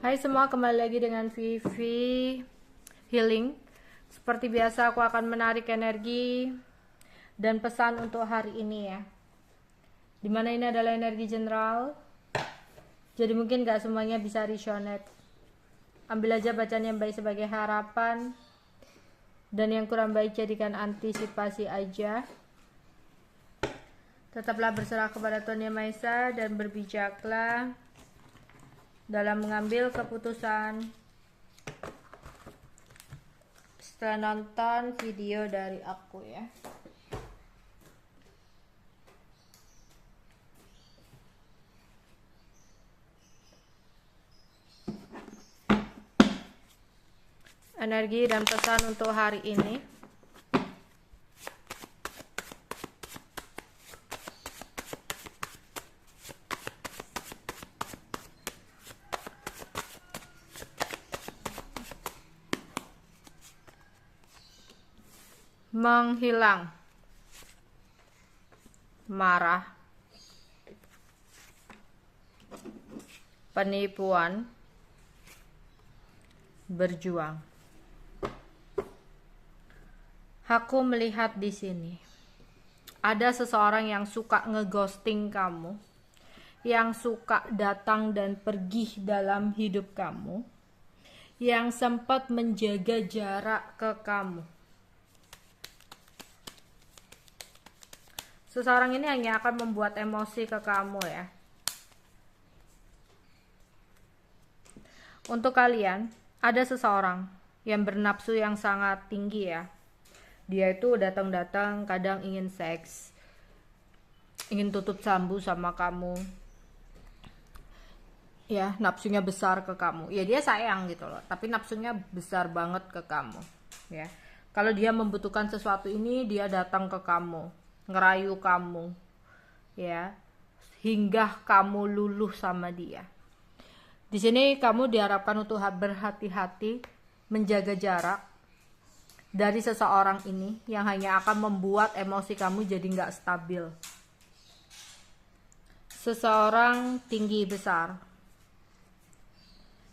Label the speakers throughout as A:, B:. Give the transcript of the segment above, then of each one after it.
A: Hai semua, kembali lagi dengan Vivi Healing. Seperti biasa aku akan menarik energi dan pesan untuk hari ini ya. Dimana ini adalah energi general, jadi mungkin gak semuanya bisa resonate. Ambil aja bacaan yang baik sebagai harapan, dan yang kurang baik jadikan antisipasi aja. Tetaplah berserah kepada Tuhan Yang Maha Esa dan berbijaklah dalam mengambil keputusan setelah nonton video dari aku ya. Energi dan pesan untuk hari ini. Menghilang, marah, penipuan, berjuang. Aku melihat di sini ada seseorang yang suka ngeghosting kamu, yang suka datang dan pergi dalam hidup kamu, yang sempat menjaga jarak ke kamu. Seseorang ini hanya akan membuat emosi ke kamu ya. Untuk kalian, ada seseorang yang bernafsu yang sangat tinggi ya. Dia itu datang-datang kadang ingin seks, ingin tutup sambu sama kamu. Ya, nafsunya besar ke kamu. Ya dia sayang gitu loh, tapi nafsunya besar banget ke kamu. Ya. Kalau dia membutuhkan sesuatu ini, dia datang ke kamu, ngerayu kamu, ya, hingga kamu luluh sama dia. Di sini kamu diharapkan untuk berhati-hati, menjaga jarak dari seseorang ini yang hanya akan membuat emosi kamu jadi nggak stabil. Seseorang tinggi besar,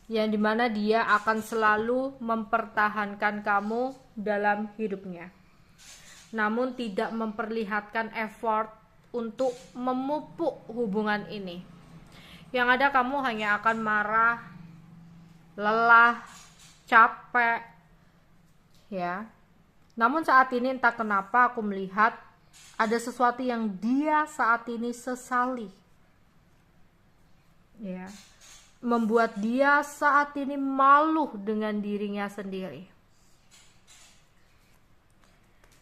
A: yang dimana dia akan selalu mempertahankan kamu dalam hidupnya, namun tidak memperlihatkan effort untuk memupuk hubungan ini. Yang ada kamu hanya akan marah, lelah, capek, ya. Namun saat ini entah kenapa aku melihat ada sesuatu yang dia saat ini sesali, ya, membuat dia saat ini malu dengan dirinya sendiri.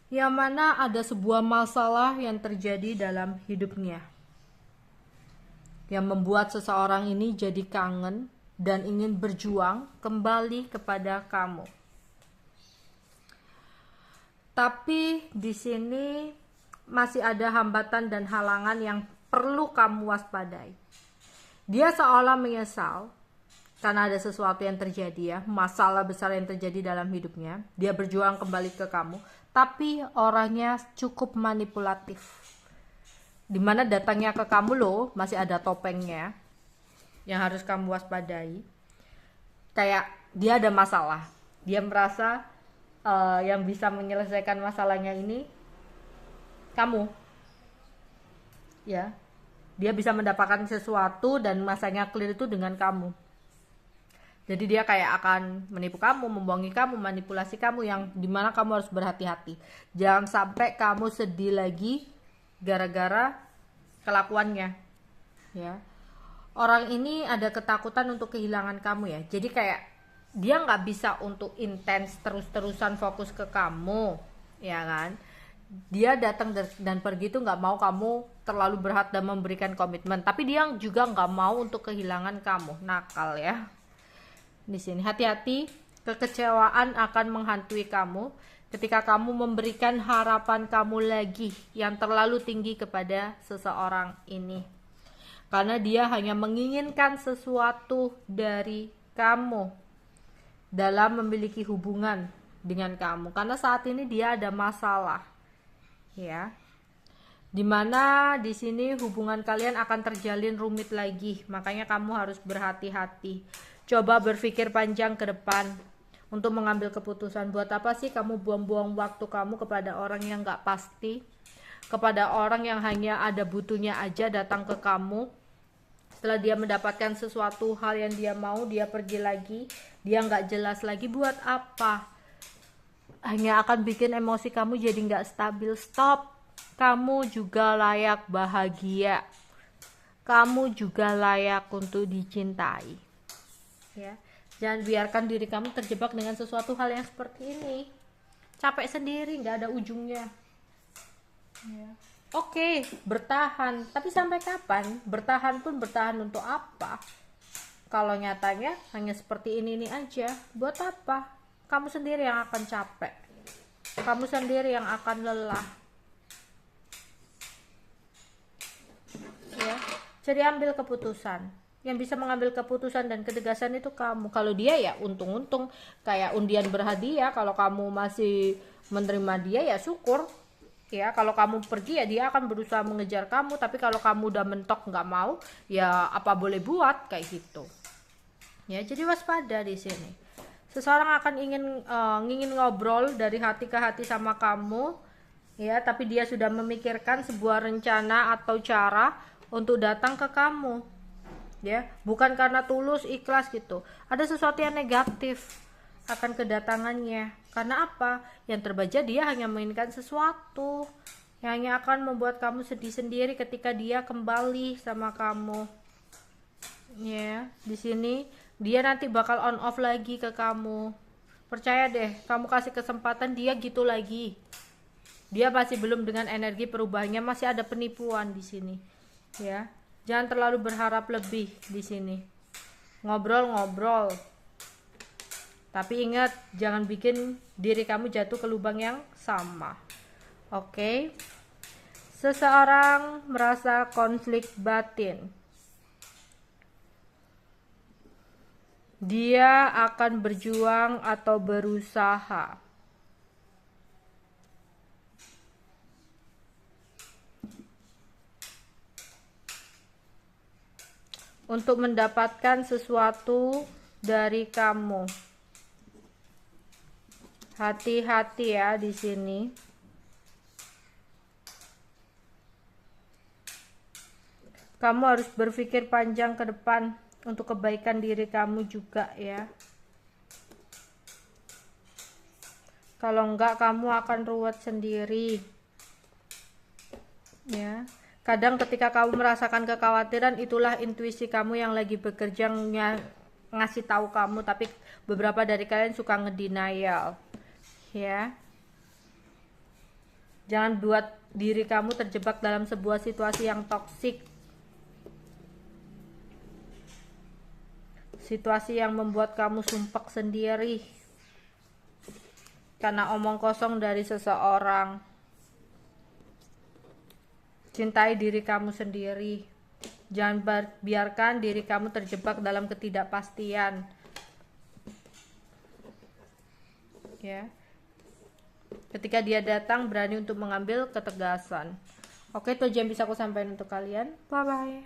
A: Yang mana ada sebuah masalah yang terjadi dalam hidupnya, yang membuat seseorang ini jadi kangen dan ingin berjuang kembali kepada kamu. Tapi di sini masih ada hambatan dan halangan yang perlu kamu waspadai. Dia seolah menyesal karena ada sesuatu yang terjadi ya, masalah besar yang terjadi dalam hidupnya. Dia berjuang kembali ke kamu, tapi orangnya cukup manipulatif. Dimana datangnya ke kamu loh, masih ada topengnya yang harus kamu waspadai. Kayak dia ada masalah, dia merasa yang bisa menyelesaikan masalahnya ini kamu, ya. Dia bisa mendapatkan sesuatu dan masanya clear itu dengan kamu. Jadi dia kayak akan menipu kamu, membohongi kamu, manipulasi kamu, yang dimana kamu harus berhati-hati. Jangan sampai kamu sedih lagi gara-gara kelakuannya, ya. Orang ini ada ketakutan untuk kehilangan kamu ya. Jadi kayak dia nggak bisa untuk intens terus-terusan fokus ke kamu, ya kan. Dia datang dan pergi itu nggak mau kamu terlalu berat dan memberikan komitmen, tapi dia juga nggak mau untuk kehilangan kamu. Nakal ya. Di sini hati-hati, kekecewaan akan menghantui kamu ketika kamu memberikan harapan kamu lagi yang terlalu tinggi kepada seseorang ini, karena dia hanya menginginkan sesuatu dari kamu dalam memiliki hubungan dengan kamu, karena saat ini dia ada masalah, ya, dimana di sini hubungan kalian akan terjalin rumit lagi. Makanya kamu harus berhati-hati. Coba berpikir panjang ke depan untuk mengambil keputusan. Buat apa sih kamu buang-buang waktu kamu kepada orang yang gak pasti, kepada orang yang hanya ada butuhnya aja datang ke kamu. Setelah dia mendapatkan sesuatu hal yang dia mau, dia pergi lagi, dia gak jelas lagi. Buat apa? Hanya akan bikin emosi kamu jadi gak stabil. Stop. Kamu juga layak bahagia. Kamu juga layak untuk dicintai. Ya, jangan biarkan diri kamu terjebak dengan sesuatu hal yang seperti ini. Capek sendiri, nggak ada ujungnya. Ya. Oke, bertahan, tapi sampai kapan? Bertahan pun bertahan untuk apa? Kalau nyatanya hanya seperti ini aja, buat apa? Kamu sendiri yang akan capek, kamu sendiri yang akan lelah. Ya, jadi ambil keputusan. Yang bisa mengambil keputusan dan ketegasan itu kamu. Kalau dia ya untung-untung, kayak undian berhadiah. Kalau kamu masih menerima dia ya syukur. Ya, kalau kamu pergi ya dia akan berusaha mengejar kamu. Tapi kalau kamu udah mentok nggak mau, ya apa boleh buat, kayak gitu. Ya, jadi waspada di sini. Seseorang akan ingin ngobrol dari hati ke hati sama kamu, ya, tapi dia sudah memikirkan sebuah rencana atau cara untuk datang ke kamu. Ya, bukan karena tulus ikhlas gitu. Ada sesuatu yang negatif akan kedatangannya. Karena apa? Yang terbaca dia hanya menginginkan sesuatu yang hanya akan membuat kamu sedih sendiri ketika dia kembali sama kamu. Ya, di sini dia nanti bakal on off lagi ke kamu. Percaya deh, kamu kasih kesempatan dia gitu lagi. Dia masih belum dengan energi perubahannya, masih ada penipuan di sini. Ya. Jangan terlalu berharap lebih di sini. Ngobrol-ngobrol. Tapi ingat, jangan bikin diri kamu jatuh ke lubang yang sama. Oke. Seseorang merasa konflik batin. Dia akan berjuang atau berusaha untuk mendapatkan sesuatu dari kamu. Hati-hati ya di sini. Kamu harus berpikir panjang ke depan untuk kebaikan diri kamu juga ya. Kalau enggak kamu akan ruwet sendiri. Ya. Kadang ketika kamu merasakan kekhawatiran, itulah intuisi kamu yang lagi bekerja ngasih tahu kamu, tapi beberapa dari kalian suka ngedenial. Ya. Jangan buat diri kamu terjebak dalam sebuah situasi yang toksik. Situasi yang membuat kamu sumpek sendiri karena omong kosong dari seseorang. Cintai diri kamu sendiri. Jangan biarkan diri kamu terjebak dalam ketidakpastian. Ya. Ketika dia datang, berani untuk mengambil ketegasan. Oke, itu aja yang bisa aku sampaikan untuk kalian. Bye bye.